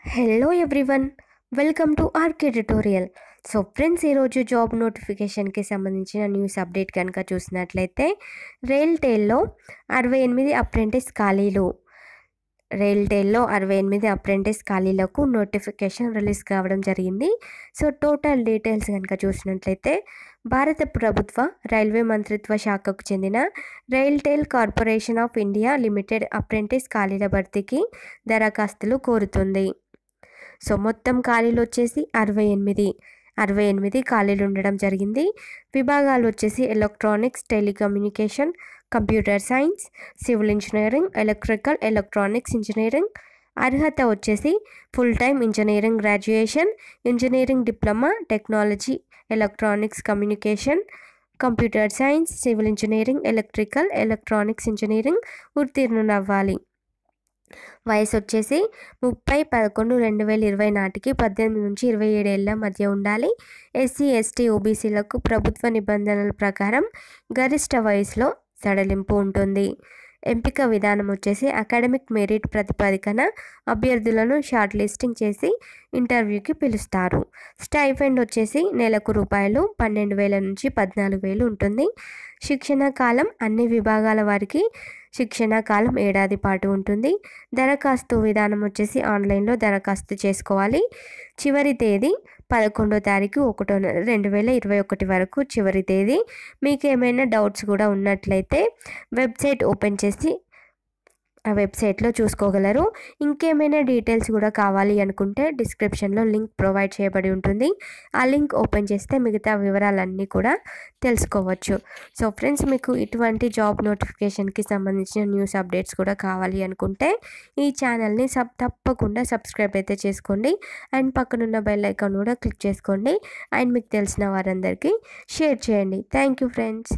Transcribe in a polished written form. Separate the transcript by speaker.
Speaker 1: Hello everyone, welcome to RK tutorial. So friends, ఈరోజు job నోటిఫికేషన్కి సంబంధించిన న్యూస్ అప్డేట్ కనుక చూసినట్లయితే రైల్టెల్లో 68 అప్రెంటిస్ ఖాళీలు. రైల్టెల్లో 68 అప్రెంటిస్ ఖాళీలకు నోటిఫికేషన్ రిలీజ్ కావడం జరిగింది. సో టోటల్ డీటెయిల్స్ కనుక చూసినట్లయితే భారత ప్రభుత్వ రైల్వే మంత్రిత్వ శాఖకు చెందిన RailTel corporation of India limited apprentice ఖాళీల భర్తీకి దరఖాస్తులు కోరుతుంది. సో మొత్తం ఖాళీలు వచ్చేసి 68 ఖాళీలు ఉండడం జరిగింది. విభాగాలు వచ్చేసి electronics, telecommunication, computer science, civil engineering, electrical, electronics engineering. అర్హత వచ్చేసి full time engineering graduation, engineering diploma, technology, electronics communication, computer science, civil engineering, electrical, electronics engineering ఉత్తీర్ణులవ్వాలి. వయసు వచ్చేసి 30/11/2020 నాటికి 18 నుంచి 27 ఏళ్ల మధ్య ఉండాలి. ఎస్సీ, ఎస్టీ, ఓబీసీలకు ప్రభుత్వ నిబంధనల ప్రకారం గరిష్ట వయసులో సడలింపు ఉంటుంది. ఎంపిక విధానం వచ్చేసి అకాడమిక్ మెరిట్ ప్రతిపాదికన అభ్యర్థులను షార్ట్ లిస్టింగ్ చేసి ఇంటర్వ్యూకి పిలుస్తారు. స్టైఫండ్ వచ్చేసి నెలకు రూపాయలు 12,000 నుంచి 14,000 ఉంటుంది. శిక్షణ కాలం అన్ని విభాగాల వారికి శిక్షణ కాలం ఏడాది పాటు ఉంటుంది. దరఖాస్తు విధానం వచ్చేసి ఆన్లైన్లో దరఖాస్తు చేసుకోవాలి. చివరి తేదీ 11వ తారీఖు 1వ నెల 2021 వరకు చివరి తేదీ. మీకు ఏమైనా డౌట్స్ కూడా ఉన్నట్లయితే వెబ్సైట్ ఓపెన్ చేసి ఆ వెబ్సైట్లో చూసుకోగలరు. ఇంకేమైనా డీటెయిల్స్ కూడా కావాలి అనుకుంటే డిస్క్రిప్షన్లో లింక్ ప్రొవైడ్ చేయబడి ఉంటుంది. ఆ లింక్ ఓపెన్ చేస్తే మిగతా వివరాలన్నీ కూడా తెలుసుకోవచ్చు. సో ఫ్రెండ్స్, మీకు ఇటువంటి జాబ్ నోటిఫికేషన్కి సంబంధించిన న్యూస్ అప్డేట్స్ కూడా కావాలి అనుకుంటే ఈ ఛానల్ని తప్పకుండా సబ్స్క్రైబ్ అయితే చేసుకోండి. అండ్ పక్కనున్న బెల్ ఐకాన్ కూడా క్లిక్ చేసుకోండి. అండ్ మీకు తెలిసిన వారందరికీ షేర్ చేయండి. Thank you friends.